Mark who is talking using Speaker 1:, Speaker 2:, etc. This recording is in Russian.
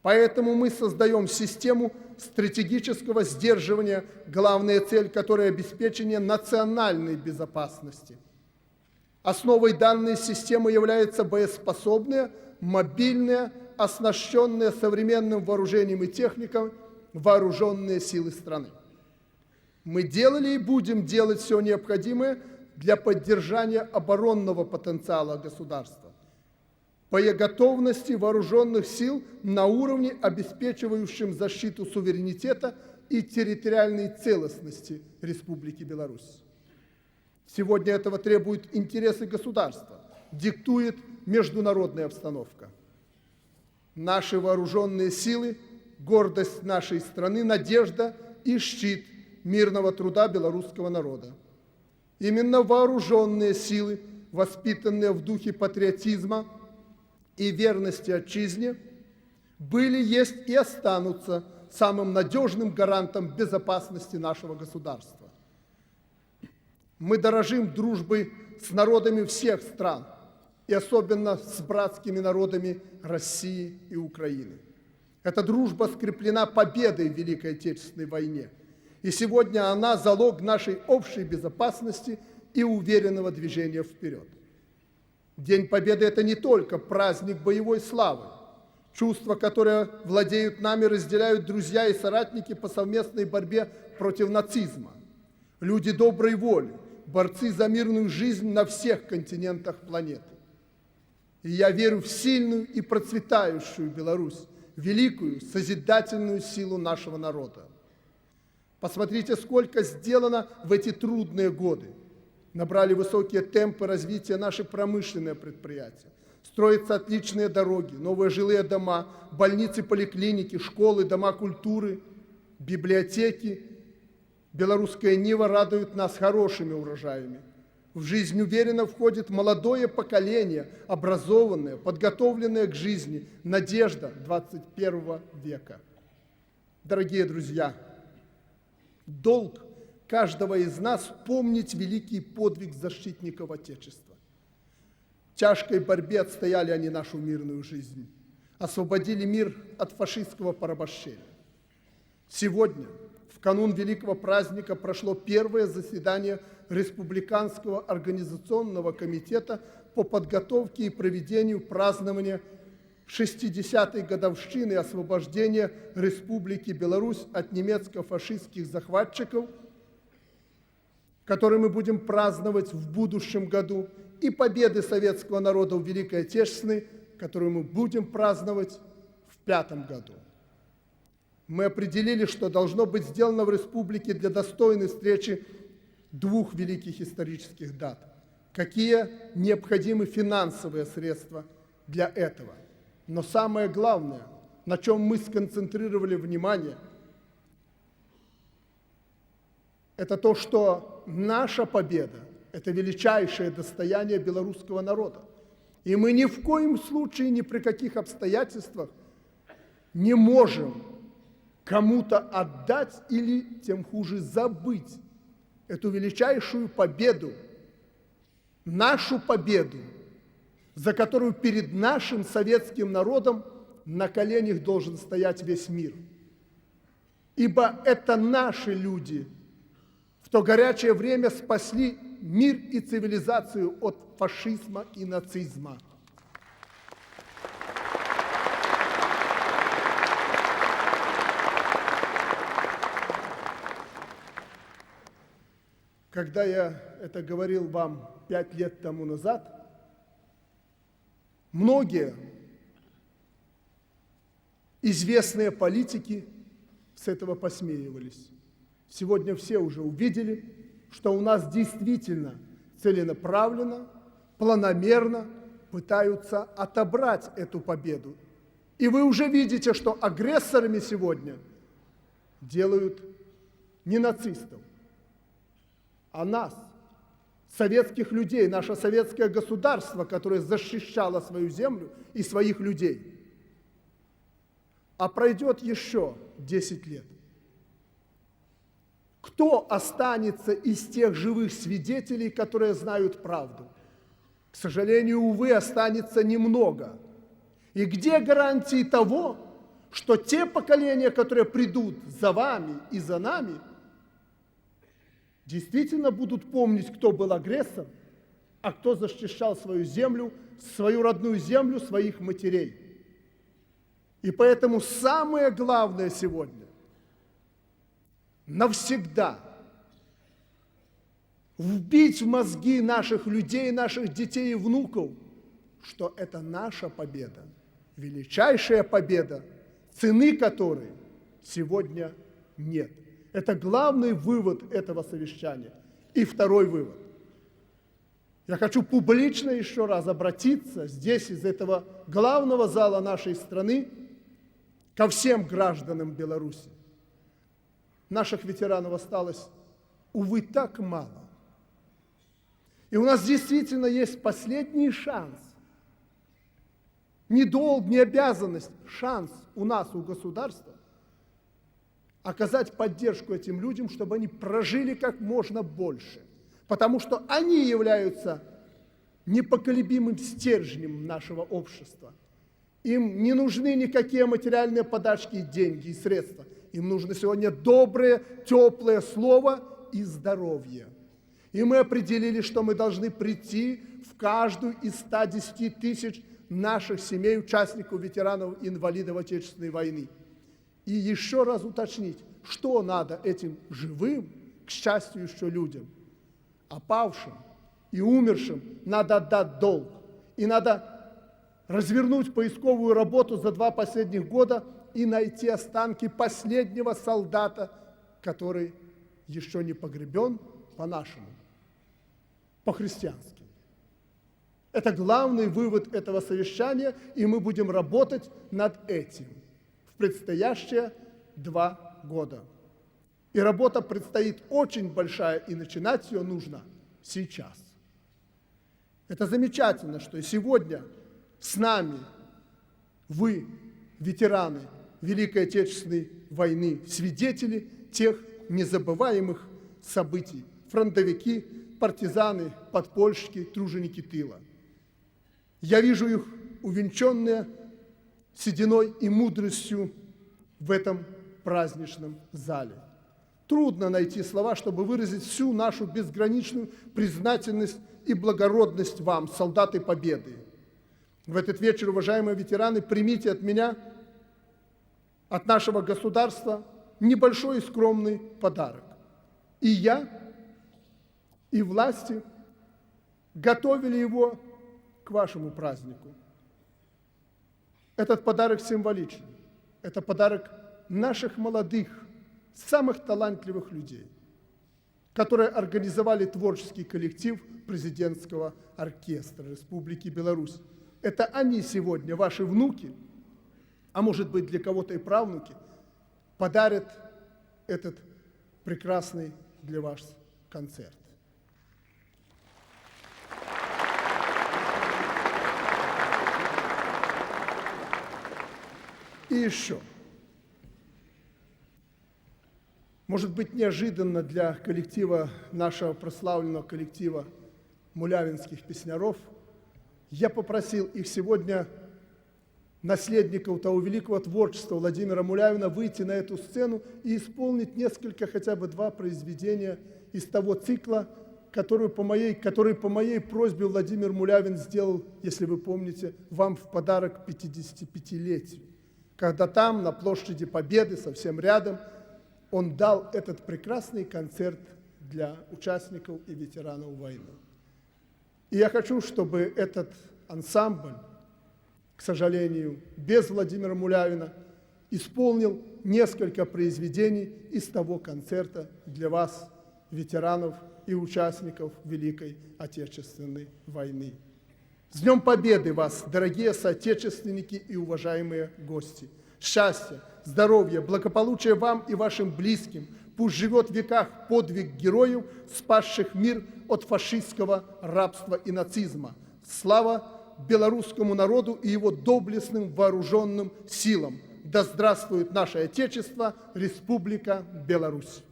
Speaker 1: Поэтому мы создаем систему стратегического сдерживания, главная цель которой – обеспечение национальной безопасности. Основой данной системы является боеспособная, мобильная, оснащенная современным вооружением и техникой вооруженные силы страны. Мы делали и будем делать все необходимое для поддержания оборонного потенциала государства, боеготовности вооруженных сил на уровне, обеспечивающем защиту суверенитета и территориальной целостности Республики Беларусь. Сегодня этого требуют интересы государства, диктует международная обстановка. Наши вооруженные силы – гордость нашей страны, надежда и щит мирного труда белорусского народа. Именно вооруженные силы, воспитанные в духе патриотизма и верности отчизне, были, есть и останутся самым надежным гарантом безопасности нашего государства. Мы дорожим дружбой с народами всех стран, и особенно с братскими народами России и Украины. Эта дружба скреплена победой в Великой Отечественной войне, и сегодня она залог нашей общей безопасности и уверенного движения вперед. День Победы – это не только праздник боевой славы. Чувства, которые владеют нами, разделяют друзья и соратники по совместной борьбе против нацизма. Люди доброй воли, борцы за мирную жизнь на всех континентах планеты. И я верю в сильную и процветающую Беларусь, великую созидательную силу нашего народа. Посмотрите, сколько сделано в эти трудные годы. Набрали высокие темпы развития наши промышленные предприятия. Строятся отличные дороги, новые жилые дома, больницы, поликлиники, школы, дома культуры, библиотеки. Белорусская нива радует нас хорошими урожаями. В жизнь уверенно входит молодое поколение, образованное, подготовленное к жизни, надежда 21 века. Дорогие друзья, долг каждого из нас помнить великий подвиг защитников Отечества. В тяжкой борьбе отстояли они нашу мирную жизнь, освободили мир от фашистского порабощения. Сегодня, в канун великого праздника, прошло первое заседание Республиканского организационного комитета по подготовке и проведению празднования 60-й годовщины освобождения Республики Беларусь от немецко-фашистских захватчиков, который мы будем праздновать в будущем году, и победы советского народа в Великой Отечественной, которую мы будем праздновать в 2005 году. Мы определили, что должно быть сделано в республике для достойной встречи двух великих исторических дат. Какие необходимы финансовые средства для этого? Но самое главное, на чем мы сконцентрировали внимание, это то, что наша победа – это величайшее достояние белорусского народа. И мы ни в коем случае, ни при каких обстоятельствах не можем кому-то отдать или, тем хуже, забыть эту величайшую победу, нашу победу, за которую перед нашим советским народом на коленях должен стоять весь мир. Ибо это наши люди в то горячее время спасли мир и цивилизацию от фашизма и нацизма. Когда я это говорил вам 5 лет тому назад, многие известные политики с этого посмеивались. Сегодня все уже увидели, что у нас действительно целенаправленно, планомерно пытаются отобрать эту победу. И вы уже видите, что агрессорами сегодня делают не нацистов, а нас, советских людей, наше советское государство, которое защищало свою землю и своих людей. А пройдет еще 10 лет. Кто останется из тех живых свидетелей, которые знают правду? К сожалению, увы, останется немного. И где гарантии того, что те поколения, которые придут за вами и за нами, действительно будут помнить, кто был агрессор, а кто защищал свою землю, свою родную землю, своих матерей. И поэтому самое главное сегодня – навсегда вбить в мозги наших людей, наших детей и внуков, что это наша победа, величайшая победа, цены которой сегодня нет. Это главный вывод этого совещания. И второй вывод. Я хочу публично еще раз обратиться здесь, из этого главного зала нашей страны, ко всем гражданам Беларуси. Наших ветеранов осталось, увы, так мало. И у нас действительно есть последний шанс. Не долг, не обязанность, шанс у нас, у государства, оказать поддержку этим людям, чтобы они прожили как можно больше. Потому что они являются непоколебимым стержнем нашего общества. Им не нужны никакие материальные подачки, деньги и средства. Им нужно сегодня доброе, теплое слово и здоровье. И мы определили, что мы должны прийти в каждую из 110 тысяч наших семей, участников, ветеранов, инвалидов Отечественной войны. И еще раз уточнить, что надо этим живым, к счастью, еще людям, а павшим и умершим надо отдать долг. И надо развернуть поисковую работу за 2 последних года и найти останки последнего солдата, который еще не погребен по-нашему, по-христиански. Это главный вывод этого совещания, и мы будем работать над этим в предстоящие 2 года. И работа предстоит очень большая, и начинать ее нужно сейчас. Это замечательно, что и сегодня с нами вы, ветераны Великой Отечественной войны, свидетели тех незабываемых событий, фронтовики, партизаны, подпольщики, труженики тыла. Я вижу их увенчанные сединой и мудростью в этом праздничном зале. Трудно найти слова, чтобы выразить всю нашу безграничную признательность и благородность вам, солдаты Победы. В этот вечер, уважаемые ветераны, примите от меня, от нашего государства, небольшой и скромный подарок. И я, и власти готовили его к вашему празднику. Этот подарок символичен. Это подарок наших молодых, самых талантливых людей, которые организовали творческий коллектив президентского оркестра Республики Беларусь. Это они сегодня, ваши внуки, а может быть для кого-то и правнуки, подарят этот прекрасный для вас концерт. И еще. Может быть, неожиданно для коллектива, нашего прославленного коллектива мулявинских песняров, я попросил их сегодня, наследников того великого творчества Владимира Мулявина, выйти на эту сцену и исполнить несколько, хотя бы 2 произведения из того цикла, который по моей просьбе Владимир Мулявин сделал, если вы помните, вам в подарок 55-летию. Когда там, на площади Победы, совсем рядом, он дал этот прекрасный концерт для участников и ветеранов войны. И я хочу, чтобы этот ансамбль, к сожалению, без Владимира Мулявина, исполнил несколько произведений из того концерта для вас, ветеранов и участников Великой Отечественной войны. С Днем Победы вас, дорогие соотечественники и уважаемые гости! Счастья, здоровья, благополучия вам и вашим близким! Пусть живет в веках подвиг героев, спасших мир от фашистского рабства и нацизма. Слава белорусскому народу и его доблестным вооруженным силам! Да здравствует наше Отечество, Республика Беларусь!